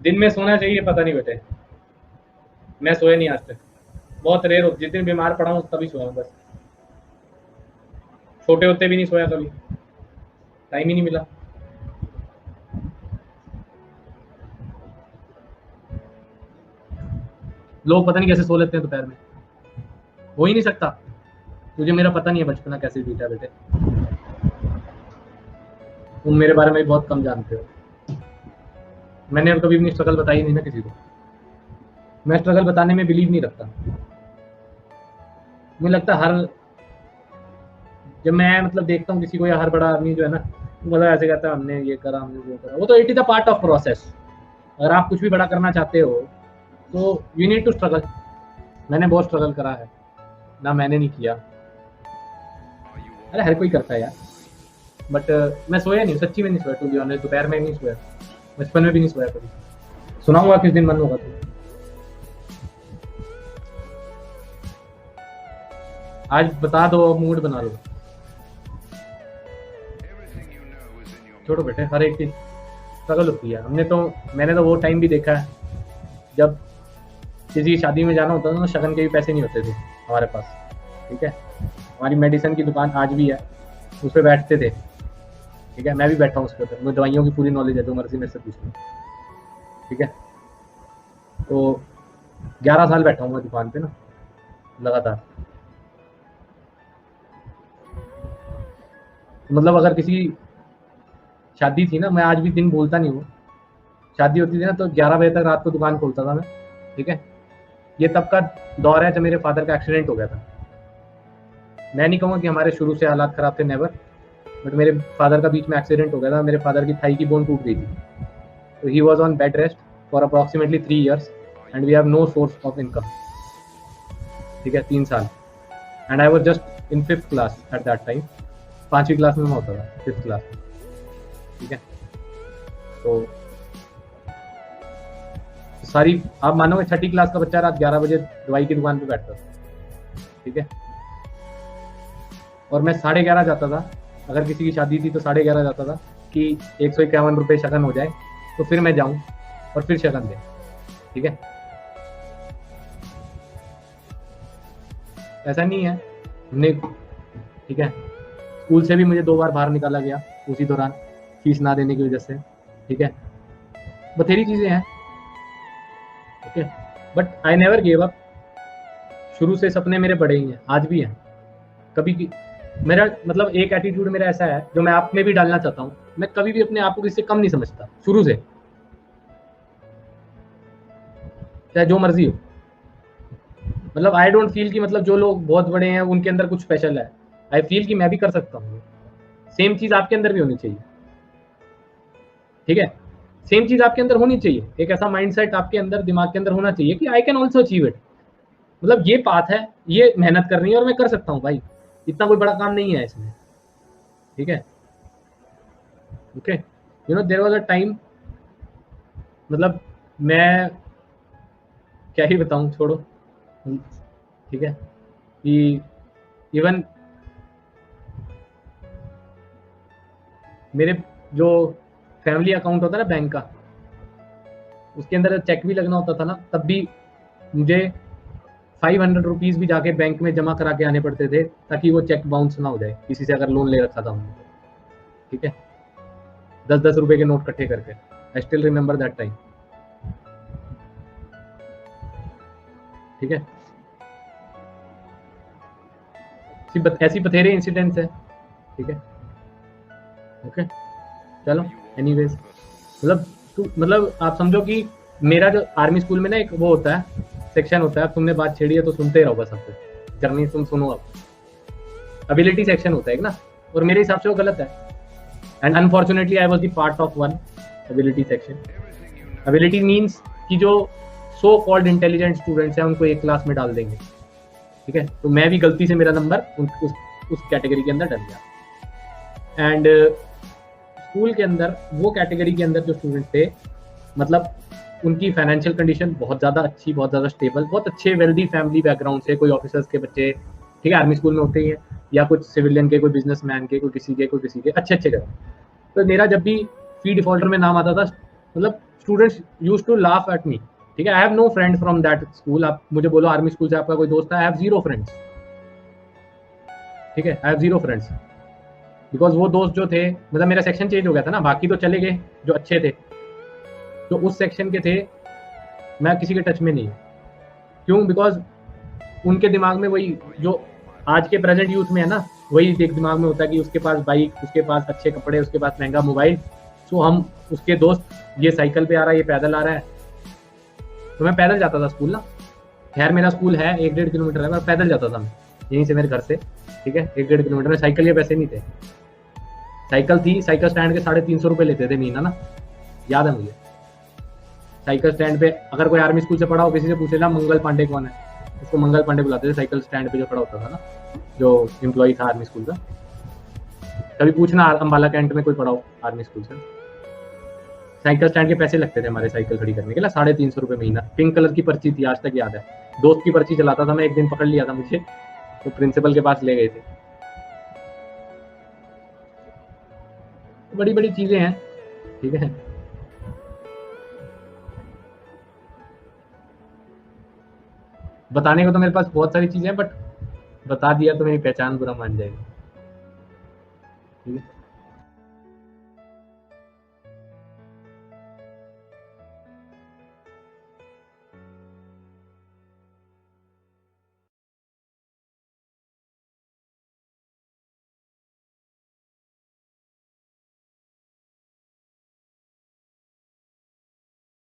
दिन में सोना चाहिए, पता नहीं बेटे, मैं सोया नहीं आज तक, बहुत रेयर हो, जिस दिन बीमार पड़ा हूँ तभी सोया हूँ बस, छोटे होते भी नहीं सोया कभी, टाइम ही नहीं मिला। लोग पता नहीं कैसे सो लेते हैं दोपहर में, हो ही नहीं सकता। तुझे मेरा पता नहीं है बचपना कैसे बीता बेटे, तुम मेरे बारे में बहुत कम जानते हो। मैंने कभी अपनी स्ट्रगल बताई नहीं ना किसी को, मैं स्ट्रगल बताने में बिलीव नहीं रखता। मुझे लगता हर, जब मैं मतलब देखता हूँ किसी को या हर बड़ा आदमी जो है ना, मतलब ऐसे कहता है हमने ये करा हमने वो करा, वो तो it is a part of process. अगर आप कुछ भी बड़ा करना चाहते हो तो यू नीड टू स्ट्रगल। मैंने बहुत स्ट्रगल करा है ना, मैंने नहीं किया, अरे हर कोई करता है यार। बट मैं सोया नहीं, सच्ची में नहीं सोया, टू बी ऑनेस्ट, दोपहर में नहीं सोया, बचपन में भी नहीं सोया कभी। सुनाऊंगा किस दिन मन होगा तो, आज बता दो, मूड बना लो। छोड़ो बेटे, हर एक चीज स्ट्रगल होती है। मैंने तो वो टाइम भी देखा है जब किसी की शादी में जाना होता था तो शगन के भी पैसे नहीं होते थे हमारे पास, ठीक है। हमारी मेडिसिन की दुकान आज भी है, उस पर बैठते थे, ठीक है, मैं भी बैठा हूँ उस पर, मुझे दवाइयों की पूरी नॉलेज है, जो मर्जी मेरे से पूछ लो, ठीक है। तो 11 साल बैठा हूँ मैं दुकान पे ना, लगातार। मतलब अगर किसी शादी थी ना, मैं आज भी दिन भूलता नहीं हूँ, शादी होती थी ना तो 11 बजे तक रात को दुकान खोलता था मैं, ठीक है। ये तब का दौर है जब मेरे फादर का एक्सीडेंट हो गया था। मैं नहीं कहूँगा कि हमारे शुरू से हालात खराब थे, नेवर, बट मेरे फादर का बीच में एक्सीडेंट हो गया था, मेरे फादर की थाई की बोन टूट गई थी, तो he was on bed rest for approximately 3 years and we have no source of income, ठीक है, 3 साल। And I was just in 5th class at that time, 5वीं क्लास में मैं होता था, 5th क्लास में, ठीक है। तो सारी, आप मानोगे 6ठी क्लास का बच्चा रात 11 बजे दवाई की दुकान पे बैठता था, ठीक है। और मैं 11:30 जाता था, अगर किसी की शादी थी तो 11:30 जाता था कि 151 रुपये शगन हो जाए तो फिर मैं जाऊं और फिर शगन दे, ठीक है। ऐसा नहीं है हमने, ठीक है, स्कूल से भी मुझे 2 बार बाहर निकाला गया उसी दौरान, फीस ना देने की वजह से, ठीक है। बथेरी चीजें हैं, okay, but I never give up. शुरू से सपने मेरे बड़े ही हैं, आज भी हैं। कभी की मेरा मतलब एक एटीट्यूड मेरा ऐसा है जो मैं आप में भी डालना चाहता हूँ, मैं कभी भी अपने आप को किसी से कम नहीं समझता, शुरू से, चाहे जो मर्जी हो। मतलब आई डोंट फील कि मतलब जो लोग बहुत बड़े हैं उनके अंदर कुछ स्पेशल है, आई फील कि मैं भी कर सकता हूँ, सेम चीज आपके अंदर भी होनी चाहिए, ठीक है। सेम चीज आपके अंदर होनी चाहिए, एक ऐसा माइंडसेट आपके अंदर, दिमाग के अंदर होना चाहिए कि I can also achieve it. मतलब ये पाथ है, ये मेहनत करनी है और मैं कर सकता हूँ भाई, इतना कोई बड़ा काम नहीं है इसमें, ठीक है, okay. You know there was a time, मतलब मैं क्या ही बताऊं, छोड़ो, ठीक है, कि इवन मेरे जो फैमिली अकाउंट होता है ना बैंक का, उसके अंदर चेक भी लगना होता था ना, तब भी मुझे 500 रुपीज भी जाके बैंक में जमा करा के आने पड़ते थे ताकि वो चेक बाउंस ना हो जाए, किसी से अगर लोन ले रखा था हमने, ठीक है। 10-10 रुपए के नोट इकट्ठे करके, I still remember that time, ठीक है। ऐसी बथेरे इंसिडेंट्स है, ठीक है, ओके। चलो, एनीवेज, मतलब आप समझो कि मेरा जो आर्मी स्कूल में ना एक वो होता है, सेक्शन होता है, अब तुमने बात छेड़ी है तो सुनते रहो बस, आपको जर्नी तुम सुनो, अब एबिलिटी सेक्शन होता है एक ना, और मेरे हिसाब से वो गलत है, and unfortunately I was the part of one ability section. Ability means कि जो सो कॉल्ड इंटेलिजेंट स्टूडेंट्स हैं उनको एक क्लास में डाल देंगे, ठीक है। तो मैं भी गलती से मेरा नंबर उस कैटेगरी के अंदर डल गया। एंड स्कूल के अंदर वो कैटेगरी के अंदर जो स्टूडेंट थे, मतलब उनकी फाइनेंशियल कंडीशन बहुत ज़्यादा अच्छी, बहुत ज़्यादा स्टेबल, बहुत अच्छे वेल्दी फैमिली बैकग्राउंड से, कोई ऑफिसर्स के बच्चे, ठीक है, आर्मी स्कूल में होते ही हैं, या कुछ सिविलियन के, कोई बिजनेसमैन के, कोई किसी के, कोई किसी के, अच्छे अच्छे जगह। तो मेरा जब भी फी डिफॉल्टर में नाम आता था, मतलब students used to laugh at me, ठीक है। I have no friend from that school. आप मुझे बोलो आर्मी स्कूल से आपका कोई दोस्त है, आई हैव जीरो फ्रेंड्स, ठीक है। I have zero friends because वो दोस्त जो थे, मतलब मेरा सेक्शन चेंज हो गया था ना, बाकी तो चले गए जो अच्छे थे, तो उस सेक्शन के थे, मैं किसी के टच में नहीं। क्यों? बिकॉज उनके दिमाग में वही जो आज के प्रेजेंट यूथ में है ना, वही एक दिमाग में होता है कि उसके पास बाइक, उसके पास अच्छे कपड़े, उसके पास महंगा मोबाइल, सो हम उसके दोस्त, ये साइकिल पे आ रहा है, ये पैदल आ रहा है। तो मैं पैदल जाता था स्कूल ना, खैर मेरा स्कूल है 1-1.5 किलोमीटर है, मैं पैदल जाता था मैं यहीं से मेरे घर से, ठीक है, 1-1.5 किलोमीटर में। साइकिल के पैसे नहीं थे, साइकिल थी, साइकिल स्टैंड के 350 रुपये लेते थे महीना ना, याद है मुझे। साइकिल स्टैंड पे अगर कोई आर्मी स्कूल से पढ़ा हो, किसी से पूछ लेना मंगल पांडे कौन है, उसको मंगल पांडे बुलाते थे, साइकिल स्टैंड पे जो खड़ा होता था ना, जो एम्प्लॉय था आर्मी स्कूल का। कभी पूछना अम्बाला कैंट में कोई पढ़ा हो आर्मी स्कूल से। साइकिल स्टैंड के पैसे लगते थे हमारे साइकिल खड़ी करने के लिए, 350 रुपये महीना। पिंक कलर की पर्ची थी, आज तक याद है। दोस्त की पर्ची चलाता था मैं, एक दिन पकड़ लिया था मुझे, तो प्रिंसिपल के पास ले गए थे। बड़ी बड़ी चीजें हैं, ठीक है। बताने को तो मेरे पास बहुत सारी चीजें हैं, बट बता दिया तो मेरी पहचान बुरा मान जाएगी, ठीक है।